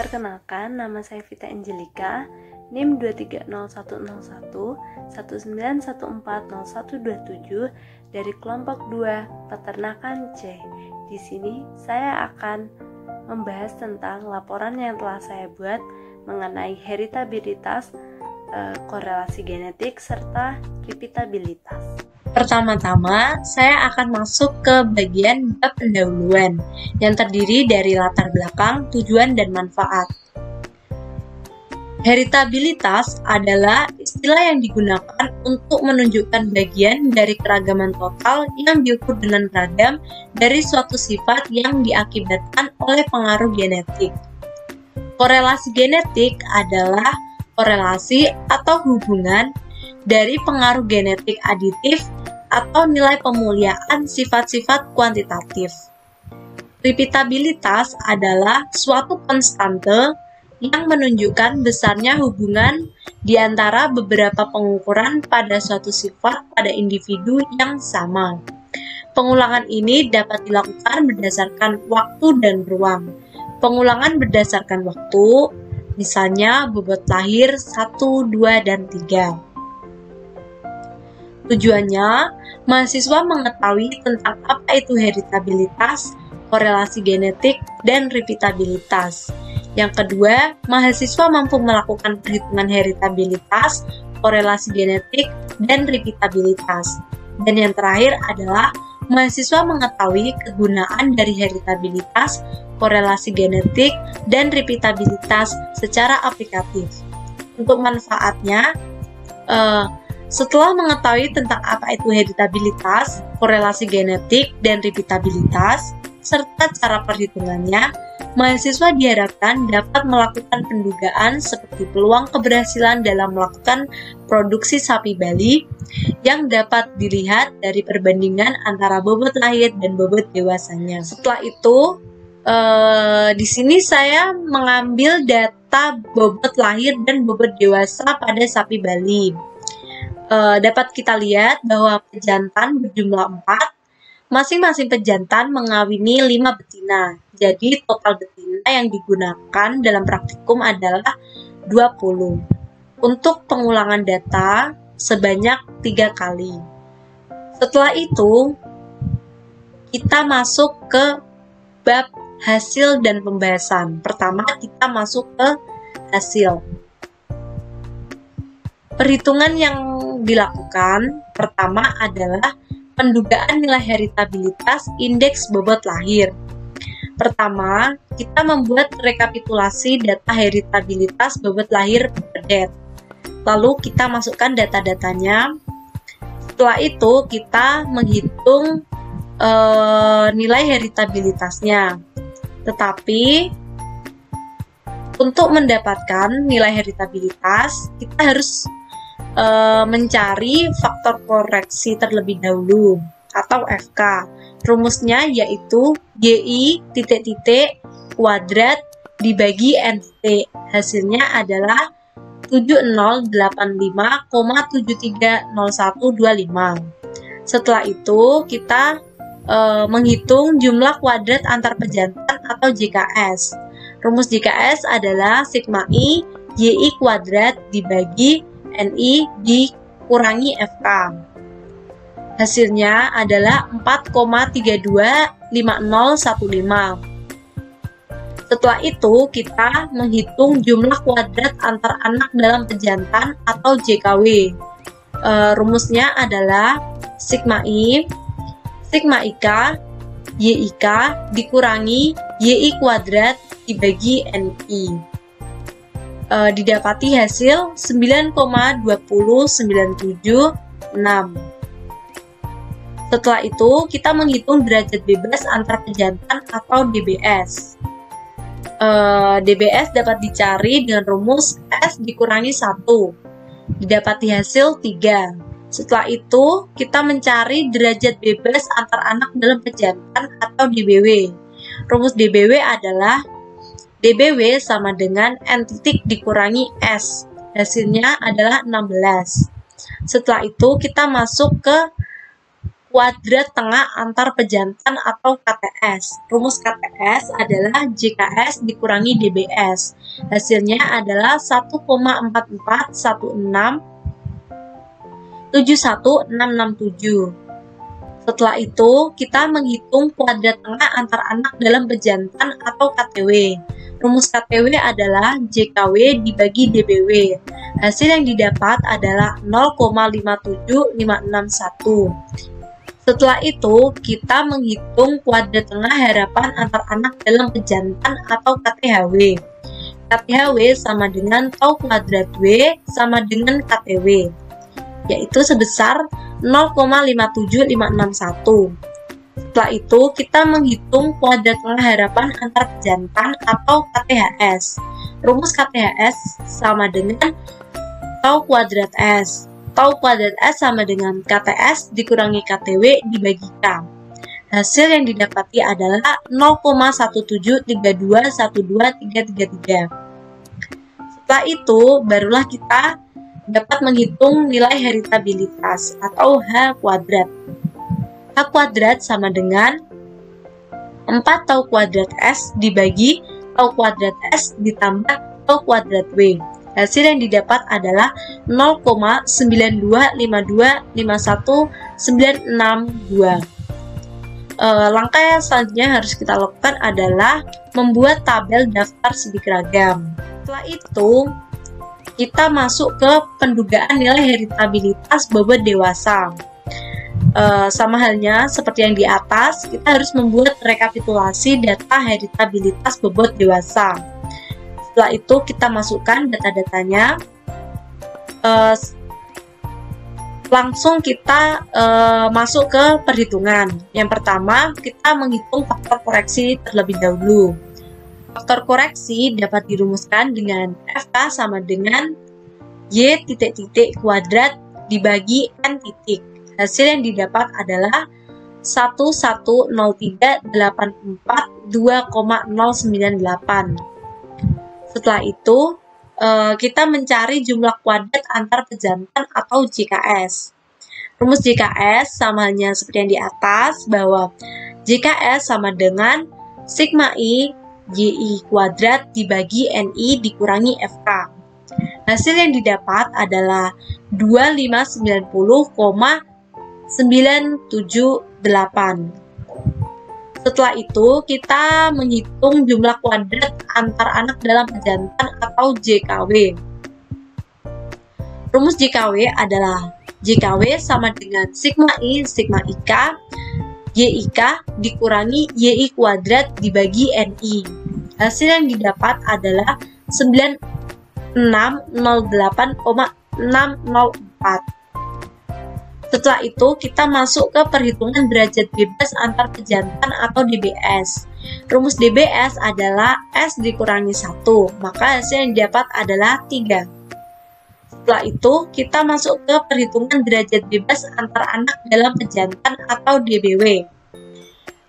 Perkenalkan, nama saya Vita Angelika, NIM 2301101 19140127 dari kelompok 2 Peternakan C. Di sini saya akan membahas tentang laporan yang telah saya buat mengenai heritabilitas, korelasi genetik, serta repeatabilitas. Pertama-tama, saya akan masuk ke bagian bab pendahuluan yang terdiri dari latar belakang, tujuan, dan manfaat. Heritabilitas adalah istilah yang digunakan untuk menunjukkan bagian dari keragaman total yang diukur dengan beragam dari suatu sifat yang diakibatkan oleh pengaruh genetik. Korelasi genetik adalah korelasi atau hubungan dari pengaruh genetik aditif atau nilai pemuliaan sifat-sifat kuantitatif. Repeatabilitas adalah suatu konstante yang menunjukkan besarnya hubungan di antara beberapa pengukuran pada suatu sifat pada individu yang sama. Pengulangan ini dapat dilakukan berdasarkan waktu dan ruang. Pengulangan berdasarkan waktu, misalnya bobot lahir 1, 2, dan 3. Tujuannya, mahasiswa mengetahui tentang apa itu heritabilitas, korelasi genetik, dan repeatabilitas. Yang kedua, mahasiswa mampu melakukan perhitungan heritabilitas, korelasi genetik, dan repeatabilitas. Dan yang terakhir adalah mahasiswa mengetahui kegunaan dari heritabilitas, korelasi genetik, dan repeatabilitas secara aplikatif. Untuk manfaatnya, setelah mengetahui tentang apa itu heritabilitas, korelasi genetik, dan repeatabilitas, serta cara perhitungannya, mahasiswa diharapkan dapat melakukan pendugaan seperti peluang keberhasilan dalam melakukan produksi sapi Bali yang dapat dilihat dari perbandingan antara bobot lahir dan bobot dewasanya. Setelah itu, di sini saya mengambil data bobot lahir dan bobot dewasa pada sapi Bali. Dapat kita lihat bahwa pejantan berjumlah 4, masing-masing pejantan mengawini 5 betina. Jadi total betina yang digunakan dalam praktikum adalah 20. Untuk pengulangan data sebanyak 3 kali. Setelah itu, kita masuk ke bab hasil dan pembahasan. Pertama, kita masuk ke hasil. Perhitungan yang dilakukan pertama adalah pendugaan nilai heritabilitas indeks bobot lahir. Pertama, kita membuat rekapitulasi data heritabilitas bobot lahir per det. Lalu kita masukkan data-datanya. Setelah itu kita menghitung nilai heritabilitasnya. Tetapi untuk mendapatkan nilai heritabilitas, kita harus mencari faktor koreksi terlebih dahulu atau FK. Rumusnya yaitu GI kuadrat dibagi NT. Hasilnya adalah 7085,730125. Setelah itu kita menghitung jumlah kuadrat antar pejantan atau JKS. Rumus JKS adalah sigma I YI kuadrat dibagi NI dikurangi FK. Hasilnya adalah 4,325015. Setelah itu, kita menghitung jumlah kuadrat antar anak dalam pejantan atau JKW. Rumusnya adalah sigma I, sigma IK, YIK dikurangi YI kuadrat dibagi NI. Didapati hasil 9,20976. Setelah itu, kita menghitung derajat bebas antar pejantan atau DBS. DBS dapat dicari dengan rumus S dikurangi 1. Didapati hasil 3. Setelah itu, kita mencari derajat bebas antar anak dalam pejantan atau DBW. Rumus DBW adalah DBW sama dengan N titik dikurangi S. Hasilnya adalah 16. Setelah itu kita masuk ke kuadrat tengah antar pejantan atau KTS. Rumus KTS adalah JKS dikurangi DBS. Hasilnya adalah 1,4416716667. Setelah itu, kita menghitung kuadrat tengah antar anak dalam pejantan atau KTW. Rumus KTW adalah JKW dibagi DBW. Hasil yang didapat adalah 0,57561. Setelah itu, kita menghitung kuadrat tengah harapan antar anak dalam pejantan atau KTHW. KTHW sama dengan tau kuadrat W sama dengan KTW, yaitu sebesar 0,57561. Setelah itu, kita menghitung kuadrat tengah harapan antar pejantan atau KTHS. Rumus KTHS sama dengan tau kuadrat S. Tau kuadrat S sama dengan KTS dikurangi KTW dibagi K. Hasil yang didapati adalah 0,173212333. Setelah itu, barulah kita dapat menghitung nilai heritabilitas atau H kuadrat. H kuadrat sama dengan 4 tau kuadrat S dibagi tau kuadrat S ditambah tau kuadrat W. Hasil yang didapat adalah 0,9252519662. Langkah yang selanjutnya harus kita lakukan adalah membuat tabel daftar sidik ragam. Setelah itu, kita masuk ke pendugaan nilai heritabilitas bobot dewasa. Sama halnya seperti yang di atas, kita harus membuat rekapitulasi data heritabilitas bobot dewasa. Setelah itu kita masukkan data-datanya, langsung kita masuk ke perhitungan. Yang pertama, kita menghitung faktor koreksi terlebih dahulu. Faktor koreksi dapat dirumuskan dengan FK sama dengan Y titik-titik kuadrat dibagi N titik. Hasil yang didapat adalah 1103842,098. Setelah itu, kita mencari jumlah kuadrat antar pejantan atau JKS. Rumus JKS sama halnya seperti yang di atas, bahwa JKS sama dengan sigma I YI kuadrat dibagi NI dikurangi FK. Hasil yang didapat adalah 2590,978. Setelah itu, kita menghitung jumlah kuadrat antar anak dalam pejantan atau JKW. Rumus JKW adalah JKW sama dengan sigma I sigma IK YIK dikurangi YI kuadrat dibagi NI. Hasil yang didapat adalah 9608,604. Setelah itu, kita masuk ke perhitungan derajat bebas antar pejantan atau DBS. Rumus DBS adalah S dikurangi 1, maka hasil yang didapat adalah 3. Setelah itu, kita masuk ke perhitungan derajat bebas antar anak dalam pejantan atau DBW.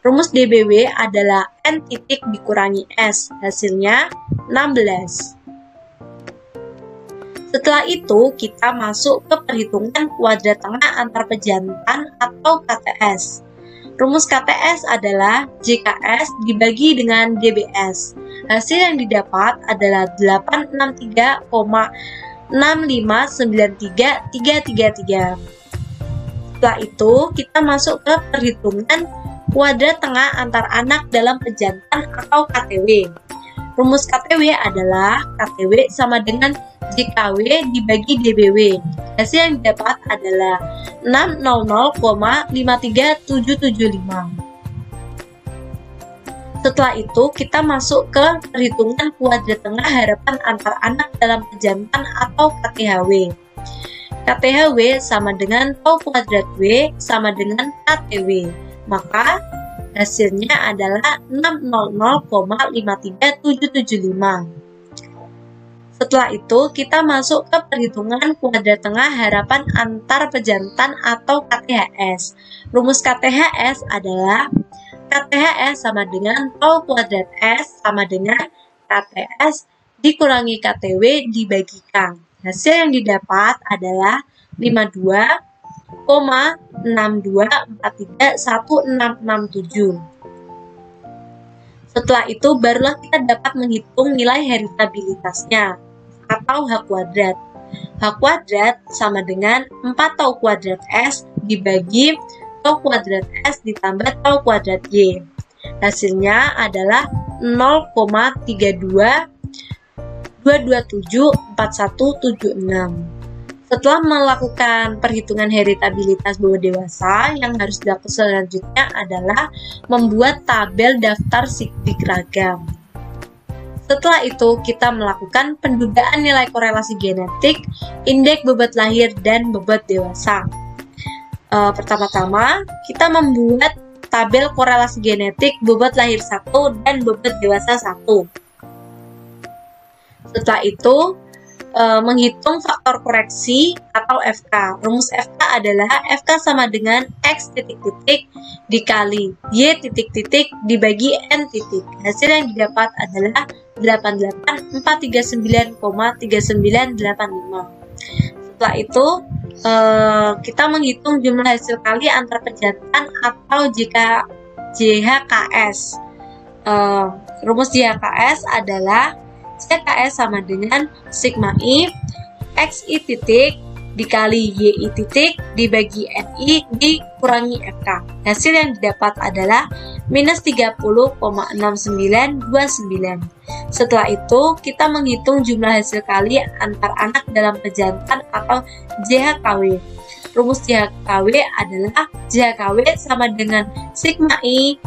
Rumus DBW adalah N titik dikurangi S, hasilnya 16. Setelah itu, kita masuk ke perhitungan kuadrat tengah antar pejantan atau KTS. Rumus KTS adalah JKS dibagi dengan DBS. Hasil yang didapat adalah 863,6593333. Setelah itu, kita masuk ke perhitungan kuadrat tengah antar anak dalam pejantan atau KTW. Rumus KTW adalah KTW sama dengan JKW dibagi DBW. Hasil yang didapat adalah 600,53775. Setelah itu, kita masuk ke perhitungan kuadrat tengah harapan antar anak dalam pejantan atau KTHW. KTHW sama dengan tau kuadrat W sama dengan KTW. Maka hasilnya adalah 600,53775. Setelah itu, kita masuk ke perhitungan kuadrat tengah harapan antar pejantan atau KTHS. Rumus KTHS adalah KTHS sama dengan tau kuadrat S sama dengan KTS dikurangi KTW dibagi K. Hasil yang didapat adalah 52 0,62431667. Setelah itu barulah kita dapat menghitung nilai heritabilitasnya atau H kuadrat. H kuadrat sama dengan 4 tau kuadrat S dibagi tau kuadrat S ditambah tau kuadrat Y. Hasilnya adalah 0,322274176. Setelah melakukan perhitungan heritabilitas bawah dewasa, yang harus dilakukan selanjutnya adalah membuat tabel daftar sidik ragam. Setelah itu, kita melakukan pendugaan nilai korelasi genetik, indeks bobot lahir, dan bobot dewasa. Pertama-tama, kita membuat tabel korelasi genetik bobot lahir 1 dan bobot dewasa 1. Setelah itu, menghitung faktor koreksi atau FK. Rumus FK adalah FK sama dengan X titik-titik dikali Y titik-titik dibagi N titik. Hasil yang didapat adalah 88439,3985. Setelah itu, kita menghitung jumlah hasil kali antar pejantan atau JHKS. Rumus JHKS adalah JHKS sama dengan sigma I XI titik dikali YI titik dibagi NI dikurangi FK. Hasil yang didapat adalah minus 30,6929. Setelah itu, kita menghitung jumlah hasil kali antar anak dalam pejantan atau JHKW. Rumus JHKW adalah JHKW sama dengan sigma I,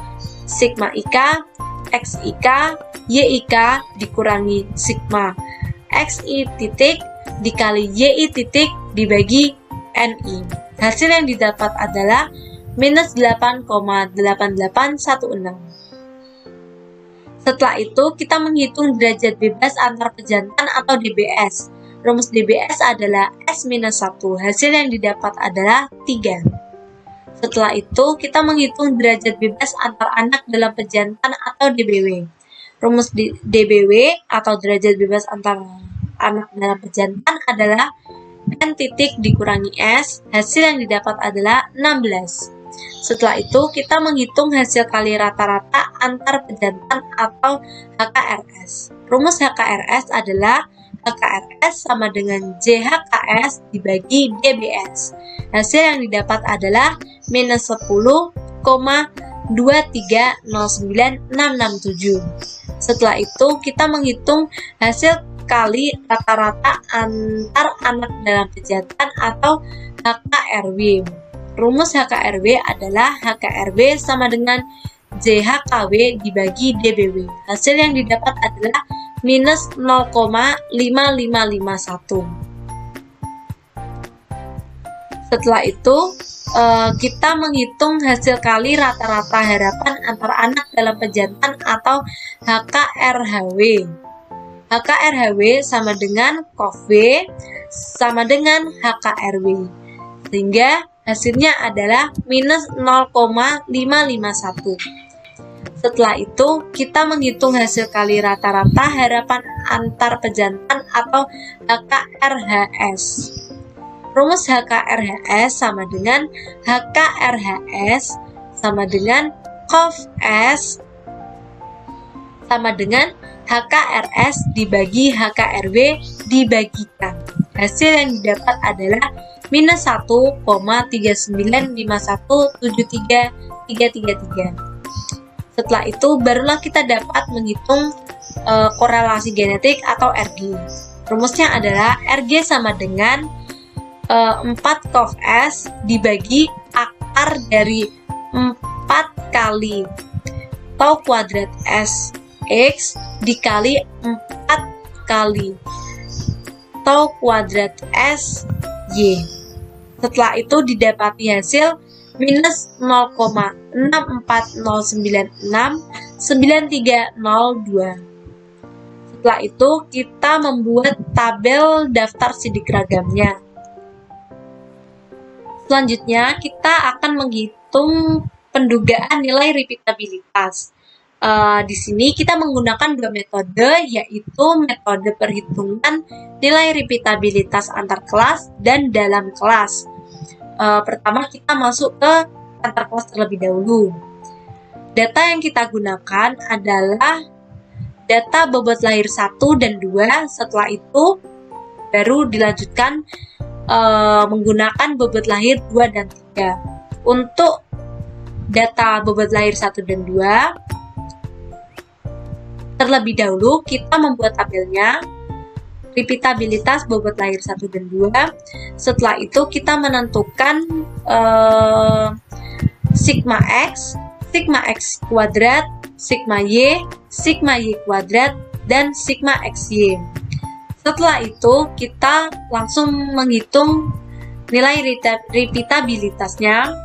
sigma IK, XIK, YIK dikurangi sigma XI titik dikali YI titik dibagi NI. Hasil yang didapat adalah minus 8,8816. Setelah itu, kita menghitung derajat bebas antar pejantan atau DBS. Rumus DBS adalah S-1. Hasil yang didapat adalah 3. Setelah itu, kita menghitung derajat bebas antar anak dalam pejantan atau DBW. Rumus DBW atau derajat bebas antar anak dalam pejantan adalah N titik dikurangi S. Hasil yang didapat adalah 16. Setelah itu, kita menghitung hasil kali rata-rata antar pejantan atau HKRS. Rumus HKRS adalah HKRS sama dengan JHKS dibagi DBS. Hasil yang didapat adalah minus 10,2309667. Setelah itu, kita menghitung hasil kali rata-rata antar anak dalam pejantan atau HKRW. Rumus HKRW adalah HKRW sama dengan JHKW dibagi DBW. Hasil yang didapat adalah minus 0,5551. Setelah itu, kita menghitung hasil kali rata-rata harapan antar anak dalam pejantan atau HKRHW. HKRHW sama dengan COV sama dengan HKRW. Sehingga hasilnya adalah minus 0,551. Setelah itu, kita menghitung hasil kali rata-rata harapan antar pejantan atau HKRHS. Rumus HKRHS sama dengan HKRHS sama dengan COV-S sama dengan HKRS dibagi HKRW dibagikan. Hasil yang didapat adalah minus 1,39517333. Setelah itu, barulah kita dapat menghitung korelasi genetik atau RG. Rumusnya adalah RG sama dengan 4 COV-S dibagi akar dari 4 kali tau kuadrat S X dikali 4 kali tau kuadrat S Y. Setelah itu didapati hasil minus 0,640969302. Setelah itu kita membuat tabel daftar sidik ragamnya. Selanjutnya kita akan menghitung pendugaan nilai repeatabilitas. Di sini kita menggunakan dua metode, yaitu metode perhitungan nilai repeatabilitas antar kelas dan dalam kelas. Pertama kita masuk ke antar kelas terlebih dahulu. Data yang kita gunakan adalah data bobot lahir 1 dan 2. Setelah itu baru dilanjutkan menggunakan bobot lahir 2 dan 3. Untuk data bobot lahir 1 dan 2, terlebih dahulu kita membuat tabelnya, repeatabilitas bobot lahir 1 dan 2. Setelah itu kita menentukan sigma X kuadrat, sigma Y kuadrat, dan sigma XY. Setelah itu kita langsung menghitung nilai repeatabilitasnya.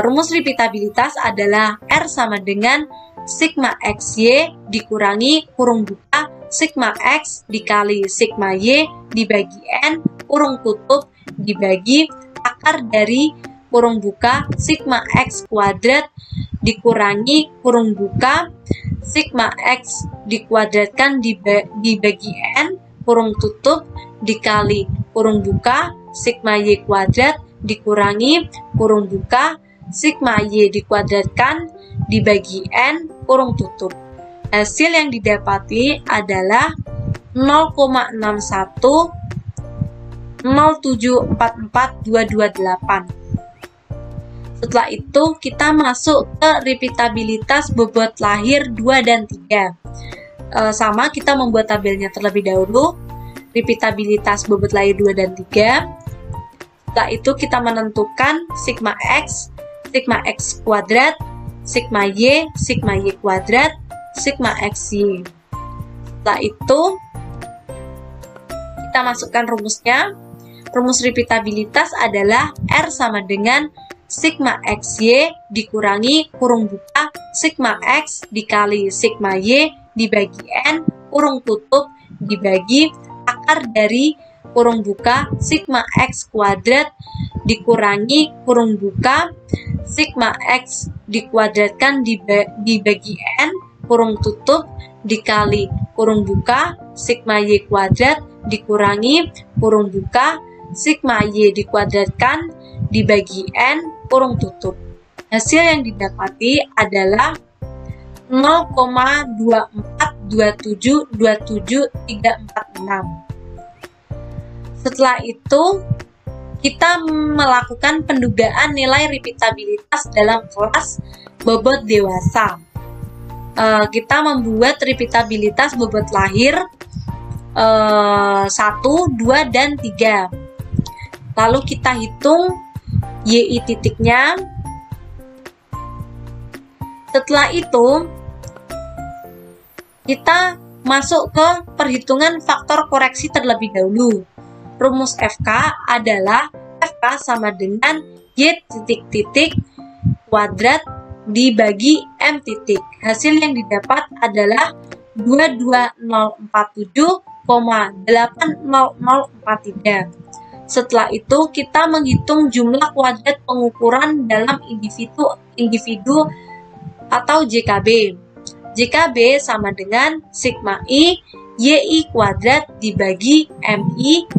Rumus repeatabilitas adalah R sama dengan sigma XY dikurangi kurung buka sigma X dikali sigma Y dibagi N kurung tutup dibagi akar dari kurung buka sigma X kuadrat dikurangi kurung buka sigma X dikuadratkan dibagi N kurung tutup dikali kurung buka sigma Y kuadrat dikurangi kurung buka sigma Y dikuadratkan dibagi N kurung tutup. Hasil yang didapati adalah 0,61074428. Setelah itu kita masuk ke repeatabilitas bobot lahir 2 dan 3. Sama, kita membuat tabelnya terlebih dahulu. Repeatabilitas bobot lahir 2 dan 3. Setelah itu kita menentukan sigma X kuadrat, sigma Y kuadrat, sigma XY. Setelah itu kita masukkan rumusnya. Rumus repeatabilitas adalah R sama dengan sigma XY dikurangi kurung buka sigma X dikali sigma Y dibagi N kurung tutup dibagi akar dari kurung buka sigma X kuadrat dikurangi kurung buka sigma X dikuadratkan dibagi N kurung tutup dikali kurung buka sigma Y kuadrat dikurangi kurung buka sigma Y dikuadratkan dibagi N kurung tutup. Hasil yang didapati adalah 0,24272736. Setelah itu kita melakukan pendugaan nilai repeatabilitas dalam kelas bobot dewasa. Kita membuat repeatabilitas bobot lahir 1, 2, dan 3. Lalu kita hitung YI titiknya. Setelah itu kita masuk ke perhitungan faktor koreksi terlebih dahulu. Rumus FK adalah FK sama dengan Y titik kuadrat dibagi M titik. Hasil yang didapat adalah 22047,80043. Setelah itu kita menghitung jumlah kuadrat pengukuran dalam individu atau JKB. JKB sama dengan sigma I YI kuadrat dibagi MI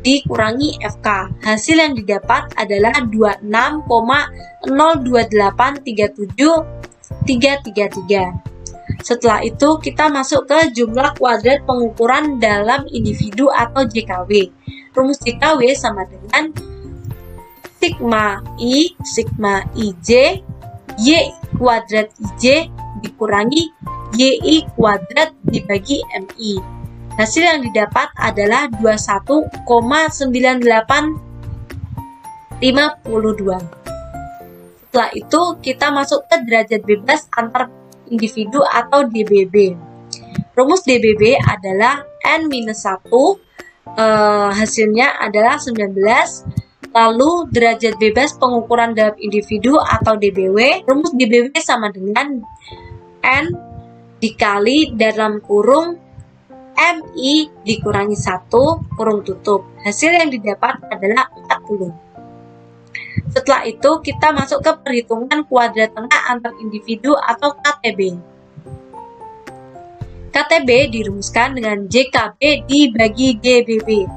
dikurangi FK. Hasil yang didapat adalah 26,02837,333. Setelah itu kita masuk ke jumlah kuadrat pengukuran dalam individu atau JKW. Rumus JKW sama dengan sigma IJ Y kuadrat IJ dikurangi YI kuadrat dibagi MI. Hasil yang didapat adalah 21,9852. Setelah itu kita masuk ke derajat bebas antar individu atau DBB. Rumus DBB adalah N-1, hasilnya adalah 19. Lalu derajat bebas pengukuran dalam individu atau DBW. Rumus DBW sama dengan N dikali dalam kurung MI dikurangi 1 kurung tutup. Hasil yang didapat adalah 40. Setelah itu kita masuk ke perhitungan kuadrat tengah antar individu atau KTB. KTB dirumuskan dengan JKB dibagi GBB.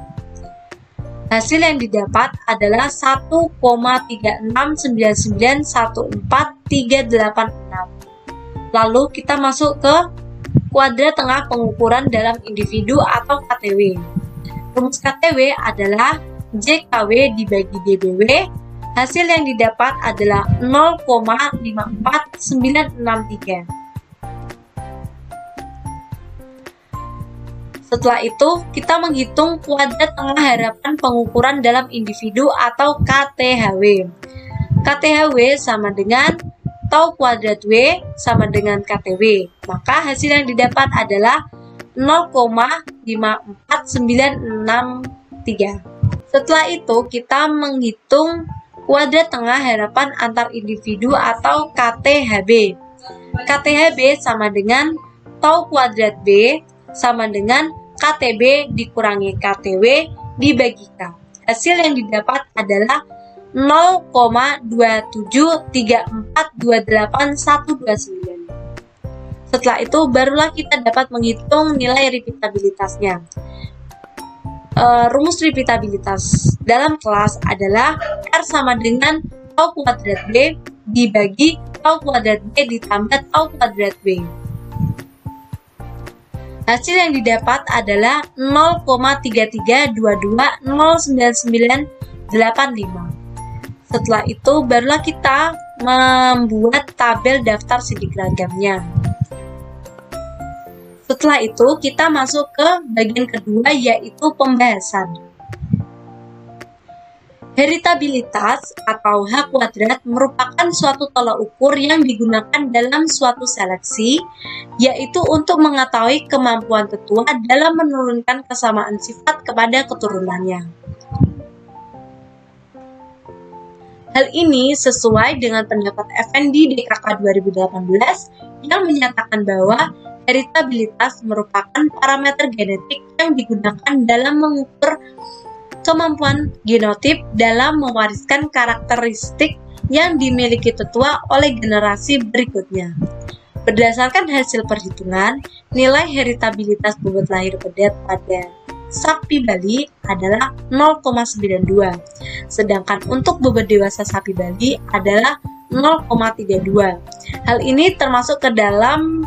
Hasil yang didapat adalah 1,36991438,6. Lalu kita masuk ke kuadrat tengah pengukuran dalam individu atau KTW. Rumus KTW adalah JKW dibagi DBW. Hasil yang didapat adalah 0,54963. Setelah itu, kita menghitung kuadrat tengah harapan pengukuran dalam individu atau KTHW. KTHW sama dengan tau kuadrat W sama dengan KTW. Maka hasil yang didapat adalah 0,54963. Setelah itu, kita menghitung kuadrat tengah harapan antar individu atau KTHB. KTHB sama dengan tau kuadrat B sama dengan KTB dikurangi KTW dibagi K. Hasil yang didapat adalah 0,273428129. Setelah itu barulah kita dapat menghitung nilai repeatabilitasnya. Rumus repeatabilitas dalam kelas adalah R sama dengan tau kuadrat B dibagi tau kuadrat B ditambah tau kuadrat B. Hasil yang didapat adalah 0,3322099985. Setelah itu barulah kita membuat tabel daftar sidik ragamnya. Setelah itu kita masuk ke bagian kedua, yaitu pembahasan. Heritabilitas atau H kuadrat merupakan suatu tolak ukur yang digunakan dalam suatu seleksi, yaitu untuk mengetahui kemampuan tetua dalam menurunkan kesamaan sifat kepada keturunannya. Hal ini sesuai dengan pendapat Effendi DKK 2018 yang menyatakan bahwa heritabilitas merupakan parameter genetik yang digunakan dalam mengukur kemampuan genotip dalam mewariskan karakteristik yang dimiliki tetua oleh generasi berikutnya. Berdasarkan hasil perhitungan, nilai heritabilitas bobot lahir pedet pada sapi Bali adalah 0,92, sedangkan untuk bobot dewasa sapi Bali adalah 0,32. Hal ini termasuk ke dalam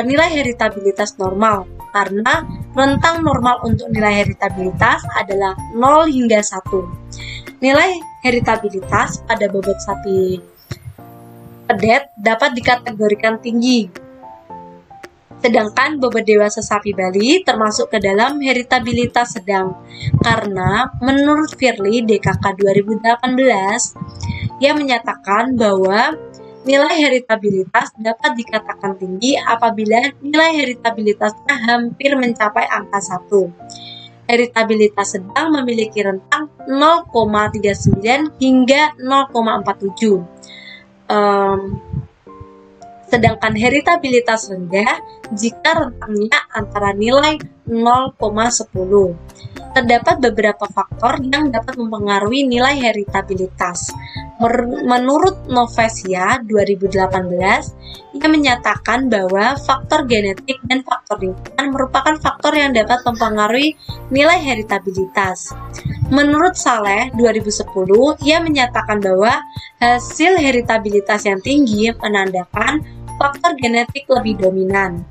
nilai heritabilitas normal, karena rentang normal untuk nilai heritabilitas adalah 0 hingga 1. Nilai heritabilitas pada bobot sapi pedet dapat dikategorikan tinggi, sedangkan bobot dewasa sapi Bali termasuk ke dalam heritabilitas sedang, karena menurut Firly DKK 2018 ia menyatakan bahwa nilai heritabilitas dapat dikatakan tinggi apabila nilai heritabilitasnya hampir mencapai angka 1. Heritabilitas sedang memiliki rentang 0,39 hingga 0,47. Sedangkan heritabilitas rendah jika rentangnya antara nilai 0,10. Terdapat beberapa faktor yang dapat mempengaruhi nilai heritabilitas. Menurut Novesia 2018, ia menyatakan bahwa faktor genetik dan faktor lingkungan merupakan faktor yang dapat mempengaruhi nilai heritabilitas. Menurut Saleh 2010, ia menyatakan bahwa hasil heritabilitas yang tinggi menandakan faktor genetik lebih dominan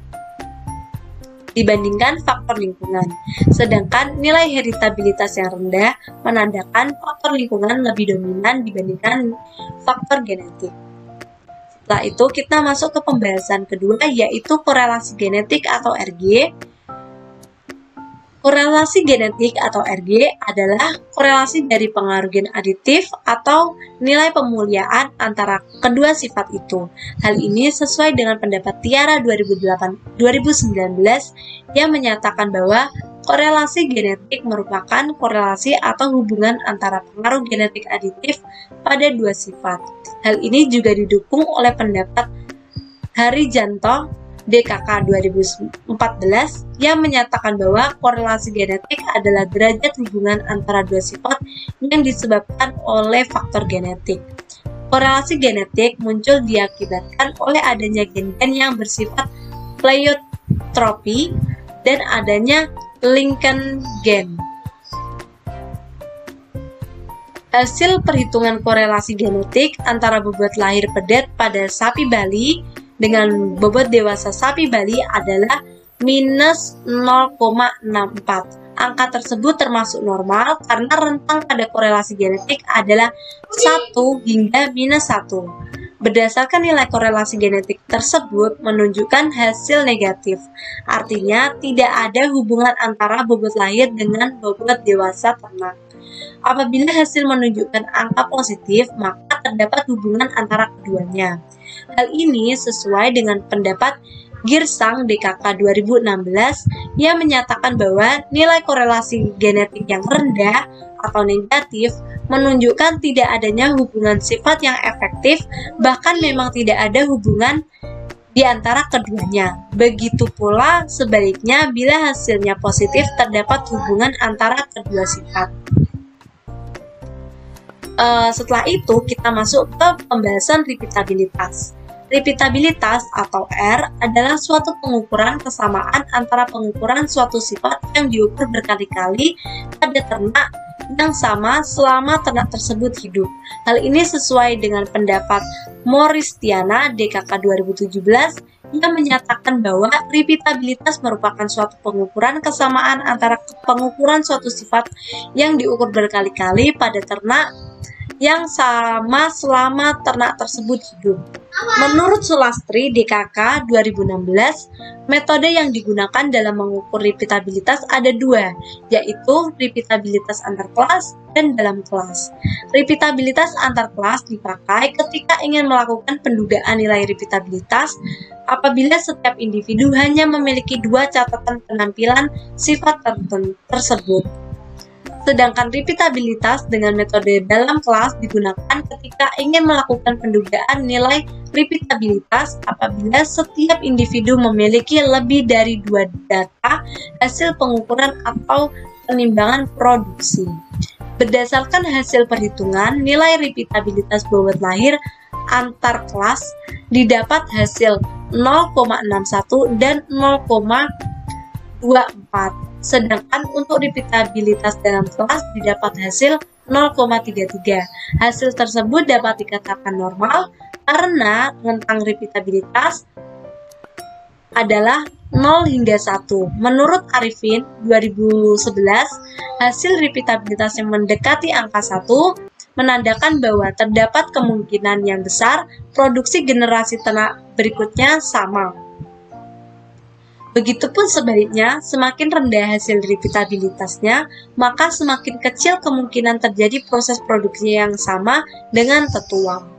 dibandingkan faktor lingkungan, sedangkan nilai heritabilitas yang rendah menandakan faktor lingkungan lebih dominan dibandingkan faktor genetik. Setelah itu kita masuk ke pembahasan kedua, yaitu korelasi genetik atau RG. Korelasi genetik atau RG adalah korelasi dari pengaruh gen aditif atau nilai pemuliaan antara kedua sifat itu. Hal ini sesuai dengan pendapat Tiara 2019 yang menyatakan bahwa korelasi genetik merupakan korelasi atau hubungan antara pengaruh genetik aditif pada dua sifat. Hal ini juga didukung oleh pendapat Harijanto DKK 2014 yang menyatakan bahwa korelasi genetik adalah derajat hubungan antara dua sifat yang disebabkan oleh faktor genetik. Korelasi genetik muncul diakibatkan oleh adanya gen-gen yang bersifat pleiotropi dan adanya Lincoln gen. Hasil perhitungan korelasi genetik antara bobot lahir pedet pada sapi Bali dengan bobot dewasa sapi Bali adalah minus 0,64. Angka tersebut termasuk normal karena rentang pada korelasi genetik adalah 1 hingga minus 1. Berdasarkan nilai korelasi genetik tersebut menunjukkan hasil negatif, artinya tidak ada hubungan antara bobot lahir dengan bobot dewasa ternak. Apabila hasil menunjukkan angka positif, maka terdapat hubungan antara keduanya. Hal ini sesuai dengan pendapat Girsang DKK 2016 yang menyatakan bahwa nilai korelasi genetik yang rendah atau negatif menunjukkan tidak adanya hubungan sifat yang efektif, bahkan memang tidak ada hubungan di antara keduanya. Begitu pula sebaliknya bila hasilnya positif terdapat hubungan antara kedua sifat. Setelah itu kita masuk ke pembahasan repeatabilitas. Repeatabilitas atau R adalah suatu pengukuran kesamaan antara pengukuran suatu sifat yang diukur berkali-kali pada ternak yang sama selama ternak tersebut hidup. Hal ini sesuai dengan pendapat Moristiana DKK 2017 yang menyatakan bahwa repeatabilitas merupakan suatu pengukuran kesamaan antara pengukuran suatu sifat yang diukur berkali-kali pada ternak yang sama selama ternak tersebut hidup. Menurut Sulastri DKK 2016, metode yang digunakan dalam mengukur repeatabilitas ada dua, yaitu repeatabilitas antar kelas dan dalam kelas. Repeatabilitas antar kelas dipakai ketika ingin melakukan pendugaan nilai repeatabilitas apabila setiap individu hanya memiliki dua catatan penampilan sifat tersebut. Sedangkan repeatabilitas dengan metode dalam kelas digunakan ketika ingin melakukan pendugaan nilai repeatabilitas apabila setiap individu memiliki lebih dari dua data hasil pengukuran atau penimbangan produksi. Berdasarkan hasil perhitungan, nilai repeatabilitas bobot lahir antar kelas didapat hasil 0,61 dan 0,24. Sedangkan untuk repeatabilitas dalam kelas didapat hasil 0,33. Hasil tersebut dapat dikatakan normal karena rentang repeatabilitas adalah 0 hingga 1. Menurut Arifin 2011, hasil repeatabilitas yang mendekati angka 1 menandakan bahwa terdapat kemungkinan yang besar produksi generasi ternak berikutnya sama. Begitupun sebaliknya, semakin rendah hasil repeatabilitasnya, maka semakin kecil kemungkinan terjadi proses produksi yang sama dengan tetuang.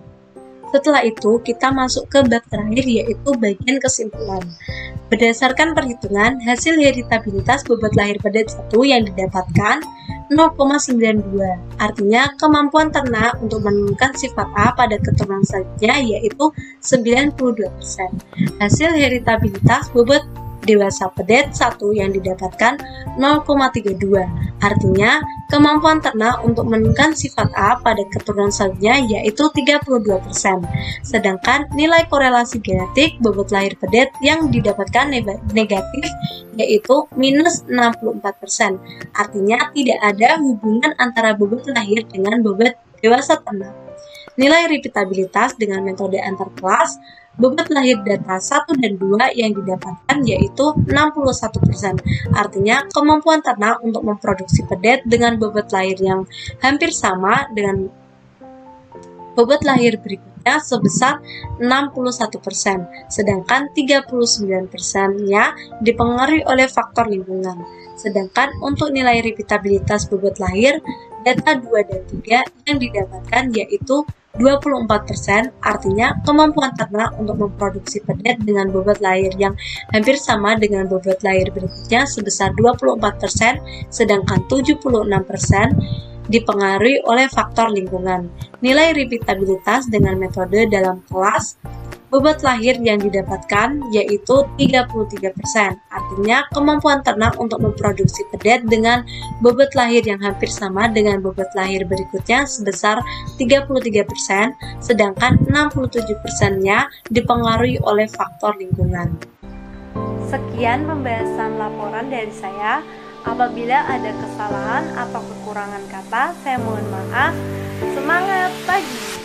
Setelah itu, kita masuk ke bab terakhir, yaitu bagian kesimpulan. Berdasarkan perhitungan, hasil heritabilitas bobot lahir pedet 1 yang didapatkan 0,92. Artinya, kemampuan ternak untuk menemukan sifat A pada keturunan selanjutnya yaitu 92%. Hasil heritabilitas bobot dewasa pedet 1 yang didapatkan 0,32. Artinya, kemampuan ternak untuk menemukan sifat A pada keturunan selanjutnya yaitu 32%. Sedangkan nilai korelasi genetik bobot lahir pedet yang didapatkan negatif yaitu minus 64%. Artinya, tidak ada hubungan antara bobot lahir dengan bobot dewasa ternak. Nilai repeatabilitas dengan metode antar kelas bobot lahir data 1 dan 2 yang didapatkan yaitu 61%. Artinya, kemampuan ternak untuk memproduksi pedet dengan bobot lahir yang hampir sama dengan bobot lahir berikutnya sebesar 61%, sedangkan 39%-nya dipengaruhi oleh faktor lingkungan. Sedangkan untuk nilai repeatabilitas bobot lahir data 2 dan 3 yang didapatkan yaitu 24%, artinya kemampuan ternak untuk memproduksi pedet dengan bobot lahir yang hampir sama dengan bobot lahir berikutnya sebesar 24%, sedangkan 76% dipengaruhi oleh faktor lingkungan. Nilai repeatabilitas dengan metode dalam kelas bobot lahir yang didapatkan yaitu 33%, artinya kemampuan ternak untuk memproduksi pedet dengan bobot lahir yang hampir sama dengan bobot lahir berikutnya sebesar 33%, sedangkan 67%-nya dipengaruhi oleh faktor lingkungan. Sekian pembahasan laporan dari saya. Apabila ada kesalahan atau kekurangan kata, saya mohon maaf. Semangat pagi!